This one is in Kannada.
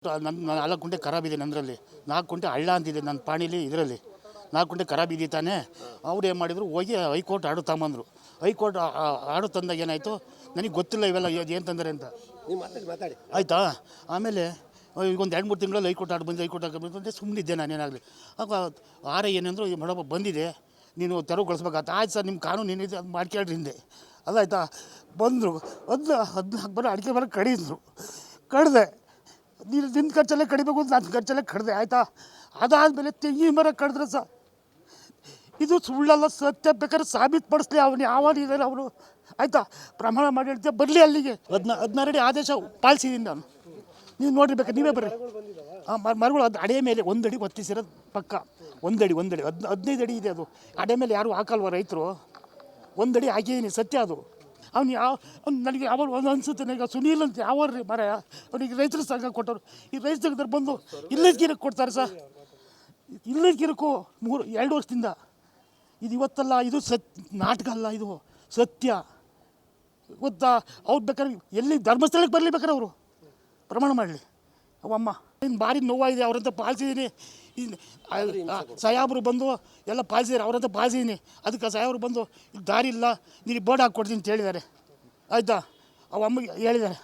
ನನ್ನ 4 ಗುಂಟೆ ಖರಾಬಿದೆ ನನ್ನರಲ್ಲಿ. 4 ಗುಂಟೆ ಹಳ್ಳ ಅಂತಿದೆ ನನ್ನ ಪಾಣಿಲಿ. ಇದರಲ್ಲಿ 4 ಗುಂಟೆ ಖರಾಬಿದೆ ತಾನೇ. ಅವ್ರು ಏನು ಮಾಡಿದರು, ಹೋಗಿ ಹೈಕೋರ್ಟ್ ಆರ್ಡರ್ ತಗೊಂಬಂದರು. ಹೈಕೋರ್ಟ್ ಆರ್ಡರ್ ತಂದಾಗ ಏನಾಯಿತು, ನನಗೆ ಗೊತ್ತಿಲ್ಲ ಇವೆಲ್ಲ ಏನು ತಂದರೆ ಅಂತ. ಆಯಿತಾ. ಆಮೇಲೆ ಈಗ ಒಂದು 2-3 ತಿಂಗಳಲ್ಲಿ ಹೈಕೋರ್ಟ್ ಆರ್ಡರ್ ಬಂದು ಹೈಕೋರ್ಟ್ ಬಂದರೆ ಸುಮ್ಮನಿದ್ದೆ ನಾನೇನಾಗಲಿ. ಆಗ ಏನಂದ್ರು, ಮೇಡಮ್ ಬಂದಿದೆ, ನೀನು ತೆರವುಗೊಳಿಸ್ಬೇಕಾಗ್ತ. ಆಯ್ತು ಸರ್, ನಿಮ್ಮ ಕಾನೂನು ಏನಿದೆ ಅದು ಮಾಡ್ಕೇಳ್ರಿ ಹಿಂದೆ. ಅದಾಯ್ತಾ. ಬಂದರು 14 ಬರೋ ಅಡಿಕೆ ಬರೋ ಕಡಿದೆ. ನೀನು ನಿನ್ನ ಖರ್ಚಲ್ಲೇ ಕಡಿಬೇಕು ಅಂತ ನನ್ನ ಖರ್ಚಲ್ಲೇ ಕಡಿದೆ. ಆಯಿತಾ. ಅದಾದಮೇಲೆ ತೆಂಗಿನ ಮರ ಕಡಿದ್ರೆ ಸಹ ಇದು ಸುಳ್ಳಲ್ಲ, ಸತ್ಯ. ಬೇಕಾದ್ರೆ ಸಾಬೀತುಪಡಿಸ್ಲಿ ಅವನು ಯಾವನಿದ್ದಾನೆ ಅವನು. ಆಯಿತಾ. ಪ್ರಮಾಣ ಮಾಡಿ ಹೇಳ್ತೀಯ, ಬರಲಿ ಅಲ್ಲಿಗೆ. 16 ಅಡಿ ಆದೇಶ ಪಾಲಿಸಿದ್ದೀನಿ ನಾನು. ನೀವು ನೋಡಿರ್ಬೇಕು, ನೀವೇ ಬರ್ರಿ. ಮರಗಳು ಅದು ಅಡೆ ಮೇಲೆ 1 ಅಡಿ ಒತ್ತಿಸಿರೋದು ಪಕ್ಕ. 1 ಅಡಿ 15 ಅಡಿ ಇದೆ ಅದು. ಅಡೆ ಮೇಲೆ ಯಾರು ಹಾಕಲ್ವ ರೈತರು. 1 ಅಡಿ ಹಾಕಿದ್ದೀನಿ, ಸತ್ಯ ಅದು. ಅವ್ನು ನನಗೆ ಯಾವಾಗ ಒಂದು ಅನಿಸುತ್ತೆ, ನನಗೆ ಸುನೀಲ್ ಅಂತ ಯಾವ್ರಿ ಮರ ಅವನಿಗೆ ರೈತರ ಸಂಘ ಕೊಟ್ಟರು. ಈ ರೈತರ ಸಂಘದವ್ರು ಬಂದು ಇಲ್ಲದಕ್ಕಿರಕ್ಕೆ ಕೊಡ್ತಾರೆ ಸರ್. ಇಲ್ಲದಕ್ಕಿರಕ್ಕೂ 2 ವರ್ಷದಿಂದ. ಇದು ಇವತ್ತಲ್ಲ, ಇದು ನಾಟಕ ಅಲ್ಲ, ಇದು ಸತ್ಯ. ಗೊತ್ತಾ. ಅವ್ರು ಬೇಕಾದ್ರೆ ಎಲ್ಲಿ ಧರ್ಮಸ್ಥಳಕ್ಕೆ ಬರಲಿ, ಬೇಕಾದ್ರೆ ಅವರು ಪ್ರಮಾಣ ಮಾಡಲಿ. ಅವಮ್ಮ ಇನ್ನು ಭಾರಿ ನೋವಾಗಿದೆ, ಅವರಂತ ಪಾಲಿಸಿದ್ದೀನಿ. ಸಾಯಾಬ್ರು ಬಂದು ಎಲ್ಲ ಪಾಲಿಸಿದ್ದಾರೆ, ಅವರಂತ ಪಾಲಿಸಿದ್ದೀನಿ. ಅದಕ್ಕೆ ಸಾಯಾಬ್ರು ಬಂದು ದಾರಿ ಇಲ್ಲ, ನೀನು ಬೋರ್ಡ್ ಹಾಕ್ಕೊಡ್ತೀನಿ ಅಂತ ಹೇಳಿದ್ದಾರೆ. ಆಯಿತಾ. ಅವಮ್ಮಗೆ ಹೇಳಿದ್ದಾರೆ.